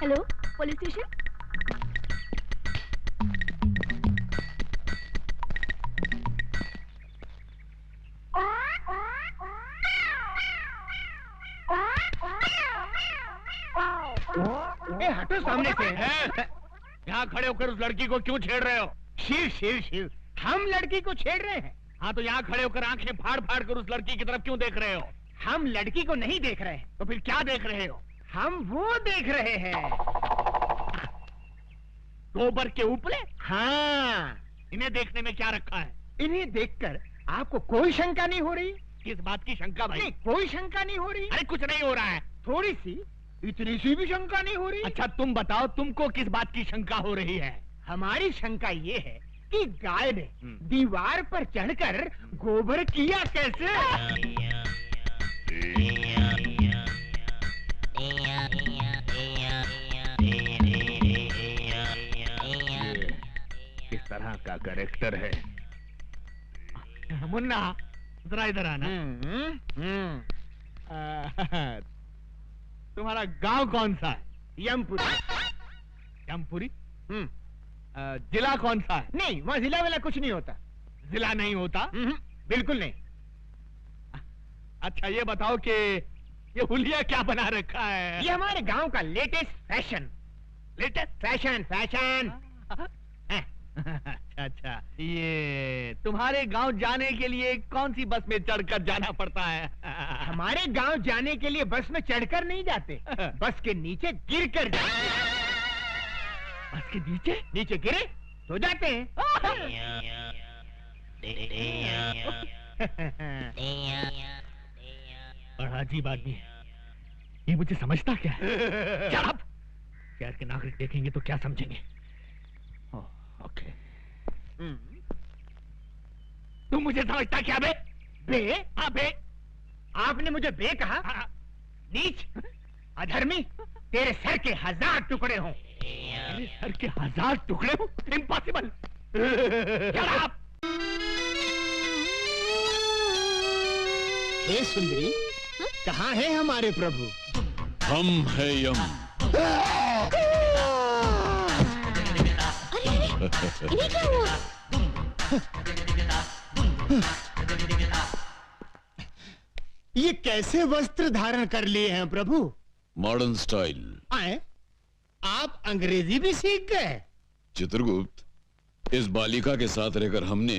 Hello, police station. हटो सामने से। यहाँ खड़े होकर उस लड़की को क्यों छेड़ रहे हो? शिव शिव शिव, हम लड़की को छेड़ रहे हैं। हाँ तो यहाँ खड़े होकर आंखें फाड़ फाड़ कर उस लड़की की तरफ क्यों देख रहे हो? हम लड़की को नहीं देख रहे हैं। तो फिर क्या देख रहे हो? हम वो देख रहे हैं। गोबर के उपले? हाँ। इन्हें देखने में क्या रखा है? इन्हें देखकर आपको कोई शंका नहीं हो रही? किस बात की शंका भाई? नहीं, कोई शंका नहीं हो रही। अरे कुछ नहीं हो रहा है। थोड़ी सी, इतनी सी भी शंका नहीं हो रही। अच्छा तुम बताओ, तुमको किस बात की शंका हो रही है? हमारी शंका ये है कि गाय ने दीवार पर चढ़कर गोबर किया कैसे? किस तरह का कैरेक्टर है? मुन्ना जरा इधर आना। तुम्हारा गांव कौन सा है? यमपुरी। यमपुरी? जिला कौन सा है? नहीं, वहाँ जिला वाला कुछ नहीं होता। जिला नहीं होता? बिल्कुल नहीं। अच्छा ये बताओ कि ये हुलिया क्या बना रखा है? ये हमारे गांव का latest fashion. Latest fashion fashion. अच्छा, ये तुम्हारे गांव जाने के लिए कौन सी बस में चढ़कर जाना पड़ता है? हमारे गांव जाने के लिए बस में चढ़कर नहीं जाते, बस के नीचे गिर कर जाते। बस के नीचे? नीचे गिरे तो जाते हैं। बड़ा अजीब आदमी है ये, मुझे समझता क्या है? शहर के नागरिक देखेंगे तो क्या समझेंगे? ओके। तुम मुझे समझता क्या बे? बे? हाँ बे। आपने मुझे बे कहा? नीच, अधर्मी, तेरे सर के 1000 टुकड़े हों। मेरे सर के 1000 टुकड़े हों? इम्पॉसिबल। हे सुंदरी, कहाँ है हमारे प्रभु? हम है यम। इन्हें क्या हुआ? ये कैसे वस्त्र धारण कर लिए हैं प्रभु? Modern style. आए? आप अंग्रेजी भी सीख गए? चित्रगुप्त, इस बालिका के साथ रहकर हमने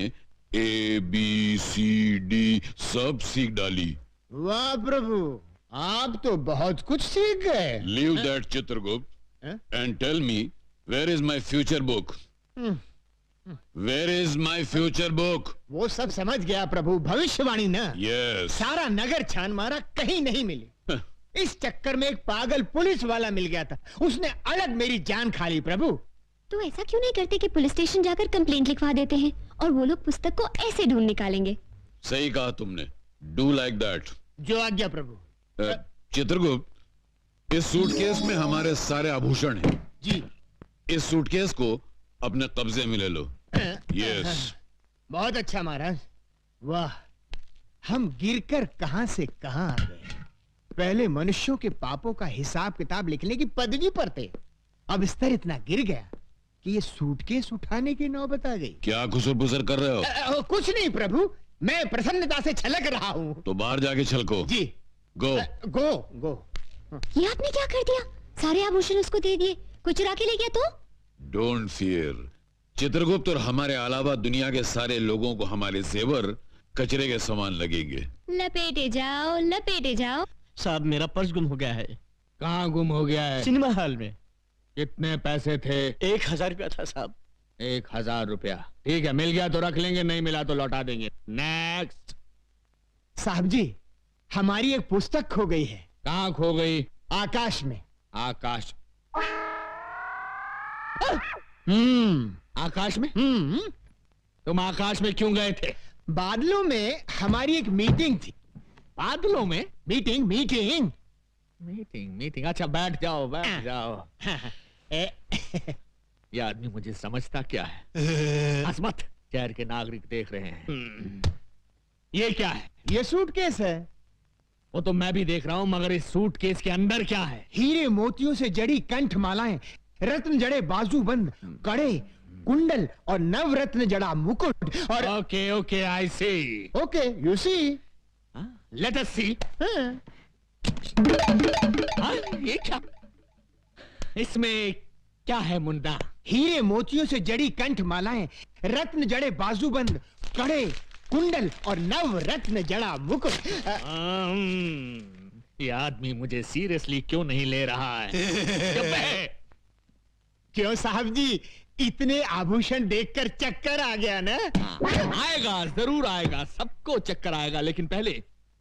ABCD सब सीख डाली। वाह प्रभु, आप तो बहुत कुछ सीख गए। Leave that Chitragupta and tell me, where is my future book? Where is my future book? वो सब समझ गया प्रभु, भविष्यवाणी ना। यस। सारा नगर छान मारा, कहीं नहीं मिली। इस चक्कर में एक पागल पुलिस वाला मिल गया था, उसने अलग मेरी जान खा ली प्रभु। तो ऐसा क्यों नहीं करते कि पुलिस स्टेशन जाकर कंप्लेंट लिखवा देते हैं और वो लोग पुस्तक को ऐसे ढूंढ निकालेंगे? सही कहा तुमने, डू लाइक दैट। जो आज्ञा प्रभु। चित्रगुप्त, इस सूटकेस में हमारे सारे आभूषण हैं। जी। इस सूटकेस को अपने कब्जे में ले लो। यस। बहुत अच्छा महाराज। वाह, हम गिरकर कहां से कहां आ गए। पहले मनुष्यों के पापों का हिसाब किताब लिखने की पदवी पर थे, अब स्तर इतना गिर गया कि ये सूटकेस उठाने की नौबत आ गई। क्या खुसर-पुसर कर रहे हो? कुछ नहीं प्रभु, मैं प्रसन्नता से छलक रहा हूँ। तो बाहर जाके छलको। जी। गो गो गो। ये आपने क्या कर दिया? सारे आभूषण उसको दे दिए, कोई चुरा के ले गया तो? डोंट फियर चित्रगुप्त, और हमारे अलावा दुनिया के सारे लोगों को हमारे जेवर कचरे के समान लगेंगे। लपेटे जाओ, लपेटे जाओ। साहब, मेरा पर्स गुम हो गया है। कहाँ गुम हो गया है? सिनेमा हॉल में। कितने पैसे थे? 1000 रुपया था साहब। 1000 रुपया? ठीक है, मिल गया तो रख लेंगे, नहीं मिला तो लौटा देंगे। नेक्स्ट। साहब जी, हमारी एक पुस्तक खो गई है। कहाँ खो गई? आकाश में। आकाश? आकाश में? तुम आकाश में क्यों गए थे? बादलों में हमारी एक मीटिंग थी। बादलों में? Meeting meeting meeting meeting. अच्छा बैठ जाओ, बैठ जाओ। ये आदमी मुझे समझता क्या है? हंस मत, शहर के नागरिक देख रहे हैं। ये क्या है? ये सूटकेस है। वो तो मैं भी देख रहा हूँ, मगर इस सूटकेस के अंदर क्या है? हीरे मोतियों से जड़ी कंठ मालाएं, रत्न जड़े बाजूबंद, कड़े, कुंडल और नवरत्न जड़ा मुकुट और okay okay, I see. Okay you see. Let us see. ये क्या? इसमें क्या है मुन्ना? हीरे मोतियों से जड़ी कंठ मालाएं, रत्न जड़े बाजूबंद, कड़े, कुंडल और नवरत्न जड़ा मुकुट। ये आदमी मुझे सीरियसली क्यों नहीं ले रहा है? चुप है। क्यों साहब जी, इतने आभूषण देखकर चक्कर आ गया ना? आएगा, जरूर आएगा, सबको चक्कर आएगा, लेकिन पहले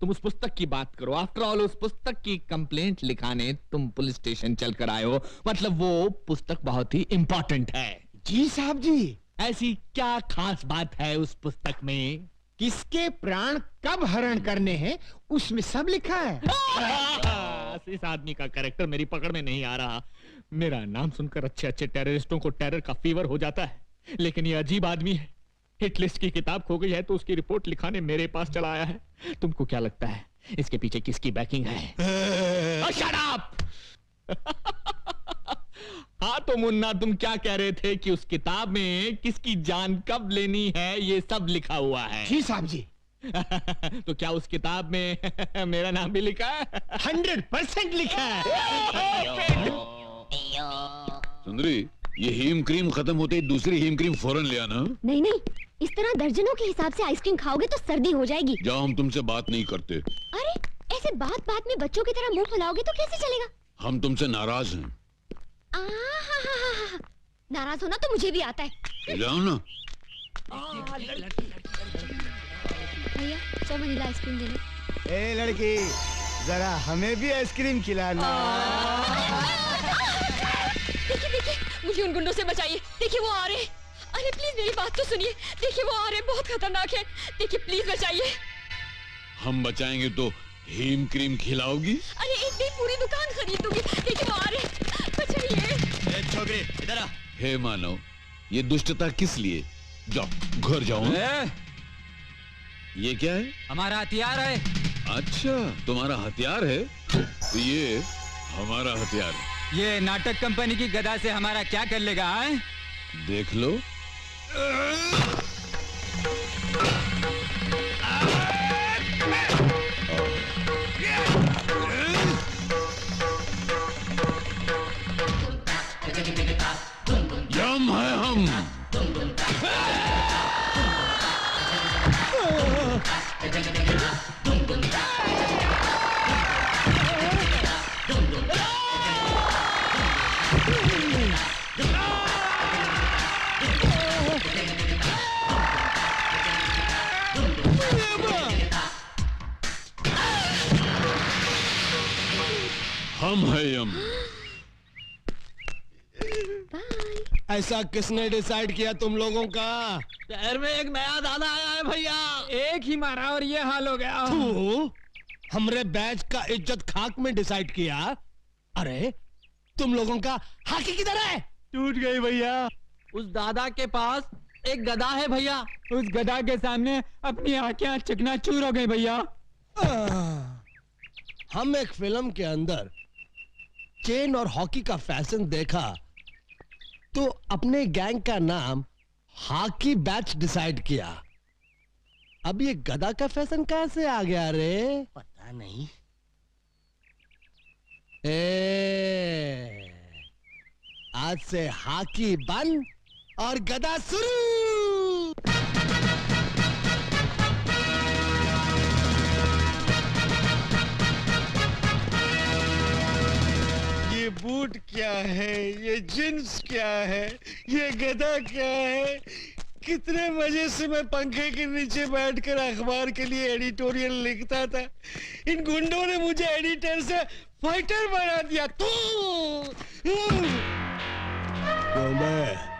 तुम उस पुस्तक की बात करो। आफ्टर ऑल उस पुस्तक की कंप्लेंट लिखाने तुम पुलिस स्टेशन चलकर आए हो, मतलब वो पुस्तक बहुत ही इंपॉर्टेंट है। जी साहब जी। ऐसी क्या खास बात है उस पुस्तक में? किसके प्राण कब हरण करने हैं उसमें सब लिखा है। इस आदमी का कैरेक्टर मेरी पकड़ में नहीं आ रहा। मेरा नाम सुनकर अच्छे अच्छे टेररिस्टों को टेरर का फीवर हो जाता है, लेकिन ये अजीब आदमी है। हिट लिस्ट की किताब खो गई है तो उसकी रिपोर्ट लिखाने मेरे पास चला आया है। तुमको क्या लगता है इसके पीछे किसकी बैकिंग है? Shut up! हाँ तो मुन्ना, तुम क्या कह रहे थे कि उस किताब में किसकी जान कब लेनी है ये सब लिखा हुआ है? जी साहब जी। तो क्या उस किताब में मेरा नाम भी लिखा है? 100% लिखा है। सुंदरी, ये हीम क्रीम खत्म होते ही दूसरी हीम क्रीम फौरन ले आना। नहीं नहीं, इस तरह दर्जनों के हिसाब से आइसक्रीम खाओगे तो सर्दी हो जाएगी। जाओ, हम तुमसे बात नहीं करते। अरे ऐसे बात बात में बच्चों की तरह मुंह फुलाओगे तो कैसे चलेगा? हम तुमसे नाराज हैं। नाराज होना तो मुझे भी आता है। जाओ ना। भैया 100 वनीला आइसक्रीम दे दो। ए लड़की, जरा हमें भी आइसक्रीम खिलाना। देखिए देखिए, मुझे उन गुंडों से बचाइए। देखिए वो आ रहे हैं। अरे प्लीज मेरी बात तो सुनिए। देखिए वो आ रहे हैं, बहुत खतरनाक है। देखिए प्लीज बचाइए। हम बचाएंगे तो हीम क्रीम खिलाओगी? अरे एक दिन पूरी दुकान खरीद दूंगी। देखिए वो आ रहे हैं, बचाइए। छोकरी इधर आ। हे मानव, ये दुष्टता किस लिए? जाओ घर जाओ। ये क्या है? हमारा हथियार है। अच्छा, तुम्हारा हथियार है? तो ये हमारा हथियार है। ये नाटक कंपनी की गदा से हमारा क्या कर लेगा? है? देख लो। यम है हम। हम है यम। ऐसा किसने डिसाइड किया तुम लोगों का? शहर में एक नया दादा आया है भैया, एक ही मारा और ये हाल हो गया। तू हमरे बैच का इज्जत खाक में डिसाइड किया। अरे तुम लोगों का हाकी किधर है? टूट गई भैया। उस दादा के पास एक गदा है भैया। उस गदा के सामने अपनी आंखें चकनाचूर हो गई भैया। हम एक फिल्म के अंदर चेन और हॉकी का फैशन देखा तो अपने गैंग का नाम हॉकी बैच डिसाइड किया। अब ये गदा का फैशन कहां से आ गया रे? पता नहीं। आज से हॉकी बंद और गदा शुरू। ये बूट क्या है, ये जींस क्या है, ये गधा क्या है? कितने मजे से मैं पंखे के नीचे बैठकर अखबार के लिए एडिटोरियल लिखता था। इन गुंडों ने मुझे एडिटर से फाइटर बना दिया। क्यों बे?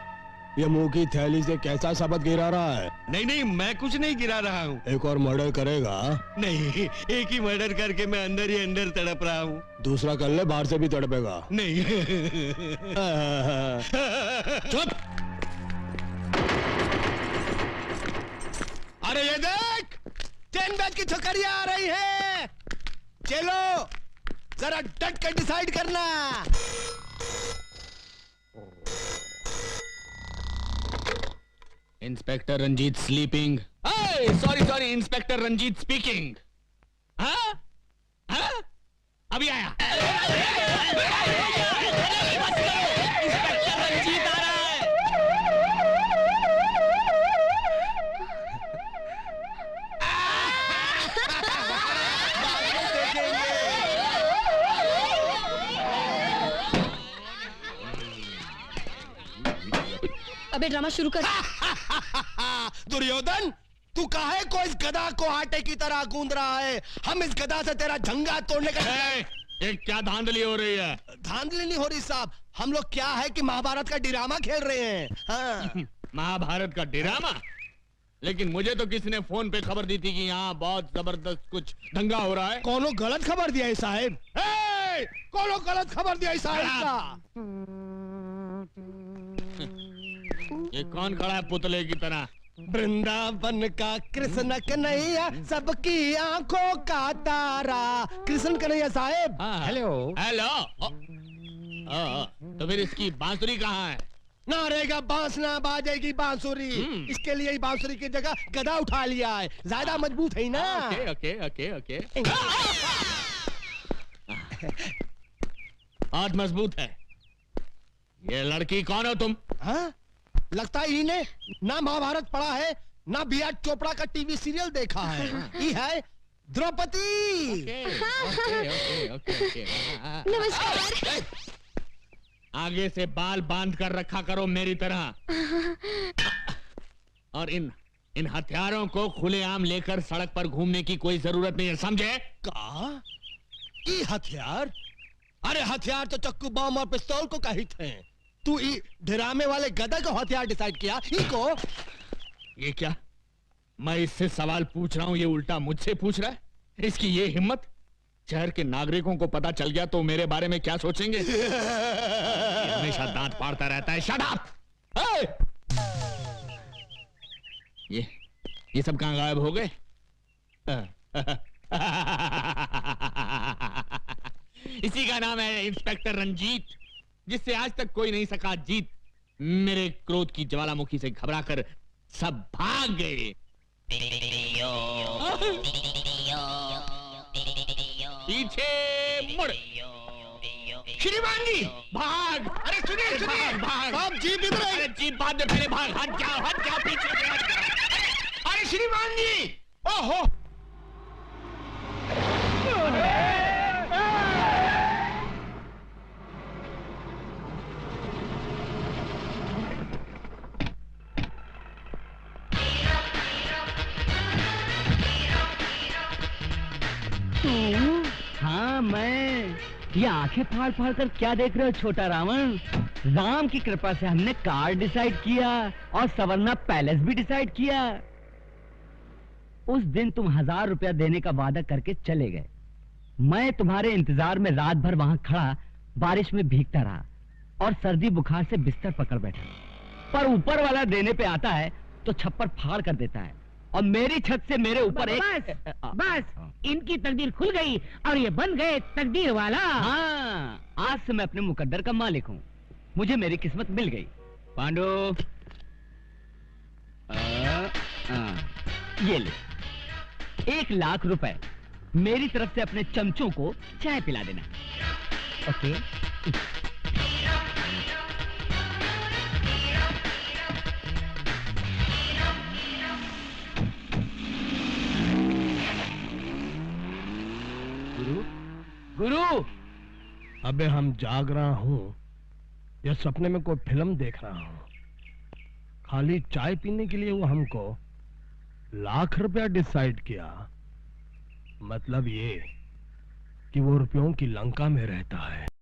ये मुंह की थैली से कैसा शब्द गिरा रहा है? नहीं नहीं, मैं कुछ नहीं गिरा रहा हूँ। एक और मर्डर करेगा? नहीं, एक ही मर्डर करके मैं अंदर ही अंदर तड़प रहा हूँ। दूसरा कर ले, बाहर से भी तड़पेगा। नहीं। चुप। अरे ये देख, चेन बैच की छोकरियां आ रही है। चलो जरा डट कर डिसाइड करना। Inspector Ranjeet sleeping. Sorry inspector Ranjeet speaking. हाँ? हाँ? अभी आया। इंस्पेक्टर रंजीत आ रहा है। अबे ड्रामा शुरू कर। दुर्योधन तू काहे को इस गधा को आटे की तरह गूंद रहा है? हम इस गधा से तेरा झंगा तोड़ने का। ये क्या धांधली हो रही है? धांधली नहीं हो रही साहब, हम लोग क्या है कि महाभारत का ड्रामा खेल रहे हैं। हाँ। महाभारत का ड्रामा? लेकिन मुझे तो किसी ने फोन पे खबर दी थी कि यहाँ बहुत जबरदस्त कुछ दंगा हो रहा है। कोनो गलत खबर दिया है साहब। कोनो गलत खबर दिया है साहब का। ये कौन खड़ा है पुतले की तरह? वृंदावन का कृष्ण कन्हैया सबकी आंखों का तारा। कृष्ण कन्हैया साहब। Hello hello. तो फिर इसकी बांसुरी कहाँ है? ना रहेगा बांस ना बाजेगी बांसुरी। इसके लिए बांसुरी की जगह गधा उठा लिया है, ज्यादा मजबूत है ना। Okay okay okay okay. बहुत मजबूत है। ये लड़की कौन हो तुम? हाँ? लगता है इन्हें ना महाभारत पढ़ा है ना बी.आर. चोपड़ा का टीवी सीरियल देखा है। ये है द्रौपदी। नमस्कार। आगे से बाल बांध कर रखा करो मेरी तरह। और इन हथियारों को खुलेआम लेकर सड़क पर घूमने की कोई जरूरत नहीं है, समझे? का? ये हथियार? अरे हथियार तो चक्कू बम और पिस्तौल को कहित हैं। तू ड्रामे वाले गधा को हथियार डिसाइड किया? इको? ये क्या? मैं इससे सवाल पूछ रहा हूं, ये उल्टा मुझसे पूछ रहा है। इसकी ये हिम्मत! शहर के नागरिकों को पता चल गया तो मेरे बारे में क्या सोचेंगे? हमेशा दांत फाड़ता रहता है। Shut up! ये सब कहां गायब हो गए? इसी का नाम है इंस्पेक्टर रंजीत, जिससे आज तक कोई नहीं सका जीत। मेरे क्रोध की ज्वालामुखी से घबराकर सब भाग गए। पीछे मुड़। श्रीमान जी भाग! अरे सुनिए सुनिए, भाग! साहब जीप इधर है। अरे जीप बाद में, पहले भाग। हट जाओ पीछे से हट जाओ। अरे श्रीमान जी! ओहो! हाँ मैं। ये आंखें फाड़ फाड़ कर क्या देख रहे हो छोटा रावण? राम की कृपा से हमने कार डिसाइड किया और सवर्णा पैलेस भी डिसाइड किया। उस दिन तुम 1000 रुपया देने का वादा करके चले गए। मैं तुम्हारे इंतजार में रात भर वहां खड़ा बारिश में भीगता रहा और सर्दी बुखार से बिस्तर पकड़ बैठा। पर ऊपर वाला देने पे आता है तो छप्पर फाड़ कर देता है और मेरी छत से मेरे ऊपर बस इनकी तकदीर खुल गई और ये बन गए तकदीर वाला। हाँ, आज से मैं अपने मुकद्दर का मालिक हूँ। मुझे मेरी किस्मत मिल गई। पांडु, ये ले 1 लाख रुपए। मेरी तरफ से अपने चमचों को चाय पिला देना। ओके? गुरु, अबे हम जाग रहा हूँ या सपने में कोई फिल्म देख रहा हूँ? खाली चाय पीने के लिए वो हमको 1 लाख रुपया डिसाइड किया। मतलब ये कि वो रुपयों की लंका में रहता है।